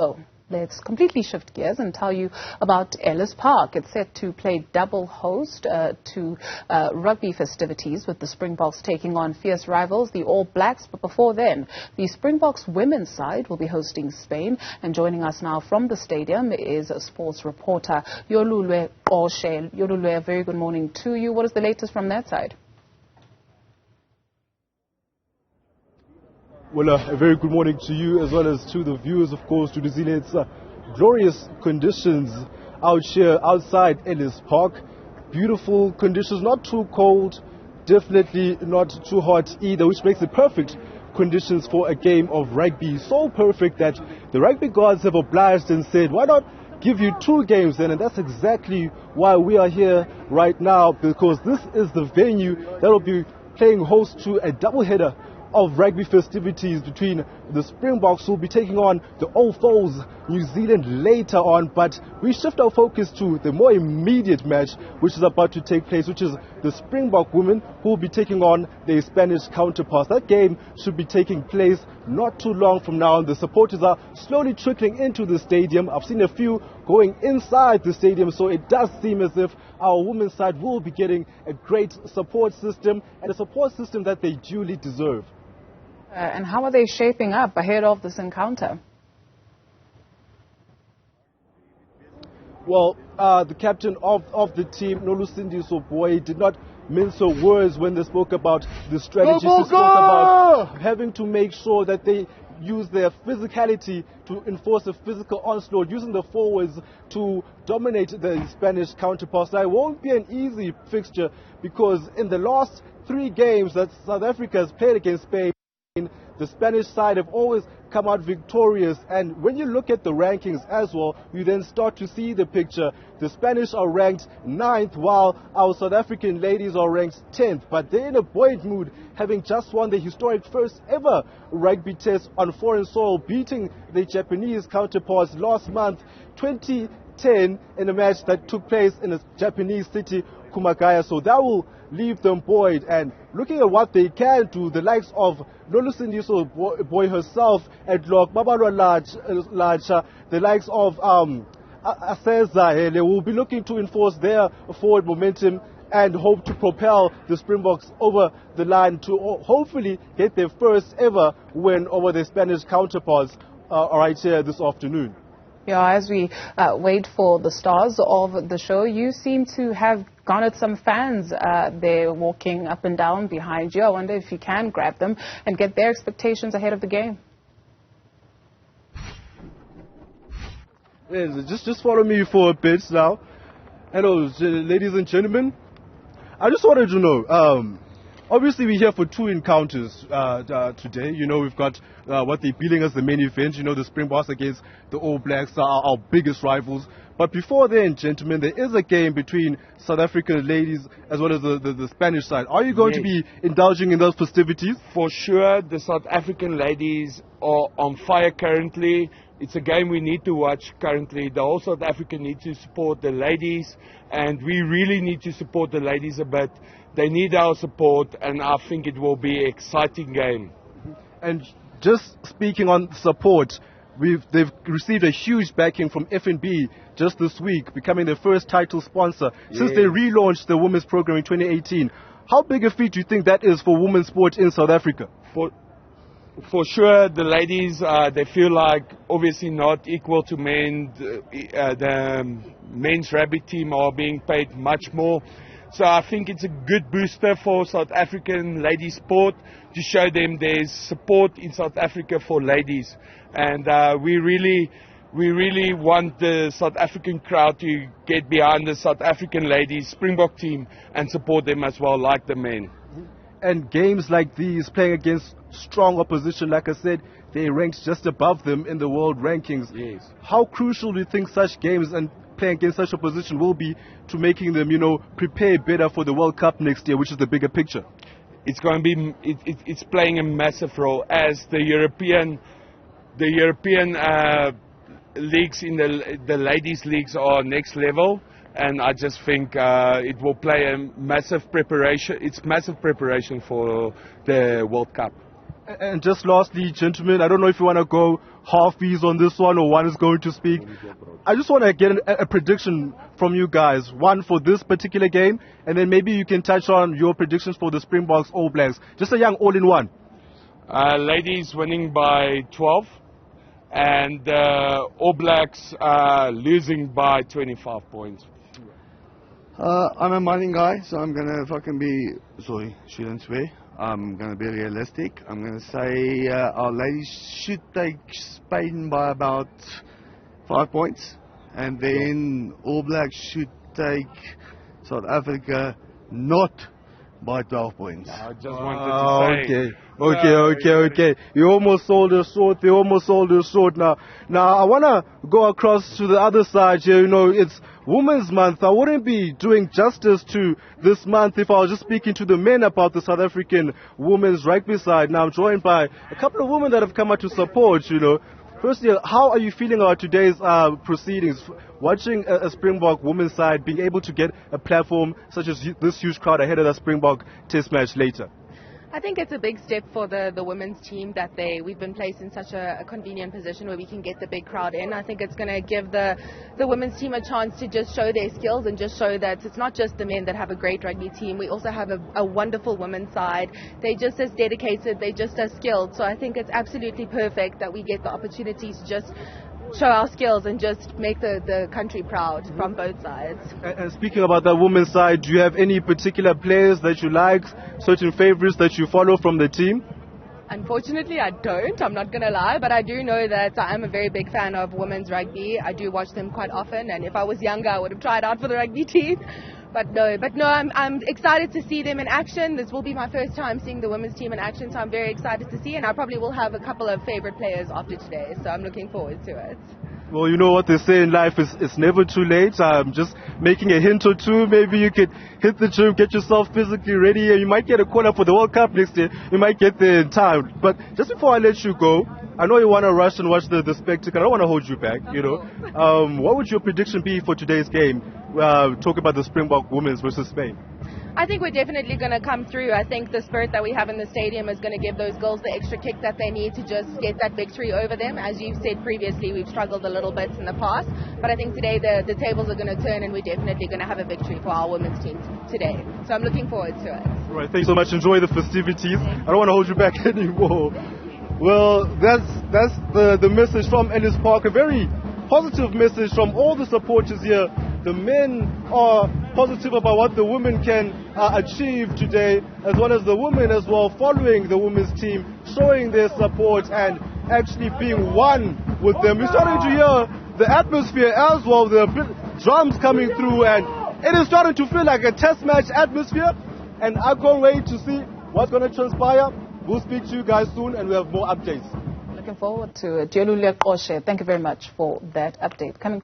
So let's completely shift gears and tell you about Ellis Park. It's set to play double host to rugby festivities, with the Springboks taking on fierce rivals, the All Blacks. But before then, the Springboks Women side will be hosting Spain. And joining us now from the stadium is sports reporter Yolulwe Qoshe. Yolulwe, a very good morning to you. What is the latest from that side? Well, a very good morning to you as well as to the viewers, of course, to New Zealand's glorious conditions out here outside Ellis Park. Beautiful conditions, not too cold, definitely not too hot either, which makes it perfect conditions for a game of rugby. So perfect that the rugby gods have obliged and said, why not give you 2 games then? And that's exactly why we are here right now, because this is the venue that will be playing host to a doubleheader of rugby festivities between the Springboks, who will be taking on the old foes New Zealand later on. But we shift our focus to the more immediate match which is about to take place, which is the Springbok Women, who will be taking on their Spanish counterparts. That game should be taking place not too long from now. The supporters are slowly trickling into the stadium. I've seen a few going inside the stadium, so it does seem as if our women's side will be getting a great support system, and a support system that they duly deserve. And how are they shaping up ahead of this encounter? Well, the captain of the team, Nolusindiso, did not mince words when they spoke about the strategy. They spoke about having to make sure that they use their physicality to enforce a physical onslaught, using the forwards to dominate the Spanish counterparts. Now, it won't be an easy fixture, because in the last 3 games that South Africa has played against Spain, the Spanish side have always come out victorious. And when you look at the rankings as well, you then start to see the picture. The Spanish are ranked 9th, while our South African ladies are ranked 10th. But they're in a buoyant mood, having just won the historic first ever rugby test on foreign soil, beating the Japanese counterparts last month, 2010, in a match that took place in a Japanese city, Kumagaya. So that will leave them buoyed. And looking at what they can do, the likes of Nolusindiso boy herself at Lok, Babalwa Lacha, the likes of Aseza, they will be looking to enforce their forward momentum and hope to propel the Springboks over the line to hopefully get their first ever win over their Spanish counterparts right here this afternoon. Yeah, as we wait for the stars of the show, you seem to have garnered some fans there walking up and down behind you. I wonder if you can grab them and get their expectations ahead of the game. Yes, just follow me for a bit now. Hello, ladies and gentlemen. I just wanted to know, obviously we're here for 2 encounters today. You know, we've got what they're billing as the main event. You know, the Springboks against the All Blacks are our biggest rivals. But before then, gentlemen, there is a game between South African ladies as well as the Spanish side. Are you going to be indulging in those festivities? For sure, the South African ladies are on fire currently. It's a game we need to watch currently. The whole South Africa needs to support the ladies, and we really need to support the ladies a bit. They need our support, and I think it will be an exciting game. And just speaking on support, they've received a huge backing from FNB just this week, becoming their first title sponsor since they relaunched the women's program in 2018. How big a feat do you think that is for women's sport in South Africa? For sure, the ladies, they feel like obviously not equal to men. The men's rugby team are being paid much more. So I think it's a good booster for South African ladies sport, to show them there's support in South Africa for ladies. And we really want the South African crowd to get behind the South African ladies Springbok team and support them as well, like the men. And games like these, playing against strong opposition, like I said, they ranked just above them in the world rankings. Yes. How crucial do you think such games and playing against such opposition will be to making them, prepare better for the World Cup next year, which is the bigger picture? It's going to be, it's playing a massive role, as the European leagues in the ladies leagues are next level. And I just think it will play a massive preparation. It's massive preparation for the World Cup. And just lastly, gentlemen, I don't know if you want to go halfies on this one or one is going to speak. I just want to get a prediction from you guys. One for this particular game, and then maybe you can touch on your predictions for the Springboks All Blacks. Just a young all-in-one. Ladies winning by 12, and All Blacks losing by 25 points. I'm a mining guy, so I'm gonna shouldn't swear. I'm gonna be realistic. I'm gonna say our ladies should take Spain by about 5 points, and then All Blacks should take South Africa not by 12 points. I just wanted to say. Okay. You almost sold us short. Now I want to go across to the other side here. You know, it's Women's Month. I wouldn't be doing justice to this month if I was just speaking to the men about the South African women's rugby side. Now I'm joined by a couple of women that have come out to support, you know. Firstly, how are you feeling about today's proceedings? Watching a Springbok women's side being able to get a platform such as this huge crowd ahead of the Springbok test match later? I think it's a big step for the women's team that we've been placed in such a convenient position where we can get the big crowd in. I think it's going to give the women's team a chance to just show their skills and just show that it's not just the men that have a great rugby team. We also have a wonderful women's side. They're just as dedicated, they're just as skilled. So I think it's absolutely perfect that we get the opportunity to just show our skills and just make the country proud from both sides. And speaking about the women's side, do you have any particular players that you like, certain favorites that you follow from the team? Unfortunately, I don't. I'm not going to lie, but I do know that I am a very big fan of women's rugby. I do watch them quite often, and if I was younger, I would have tried out for the rugby team. But no, I'm excited to see them in action. This will be my first time seeing the women's team in action, so I'm very excited to see, and I probably will have a couple of favorite players after today, so I'm looking forward to it. Well, you know what they say in life, it's never too late. I'm just making a hint or two. Maybe you could hit the gym, get yourself physically ready, and you might get a call up for the World Cup next year. You might get there in time. But just before I let you go, I know you want to rush and watch the spectacle. I don't want to hold you back, you know. What would your prediction be for today's game? Talk about the Springbok Women's versus Spain. I think we're definitely going to come through. I think the spirit that we have in the stadium is going to give those girls the extra kick that they need to just get that victory over them. As you've said previously, we've struggled a little bit in the past, but I think today the tables are going to turn and we're definitely going to have a victory for our women's team today. So I'm looking forward to it. All right, thanks so much. Enjoy the festivities. I don't want to hold you back anymore. Well, that's the message from Ellis Park, a very positive message from all the supporters here. The men are positive about what the women can achieve today, as well as the women as well, following the women's team, showing their support and actually being one with them. We're starting to hear the atmosphere as well, the drums coming through, and it is starting to feel like a test match atmosphere, and I can't wait to see what's going to transpire. We'll speak to you guys soon, and we have more updates. Looking forward to it. Yolulwe Qoshe, thank you very much for that update. Coming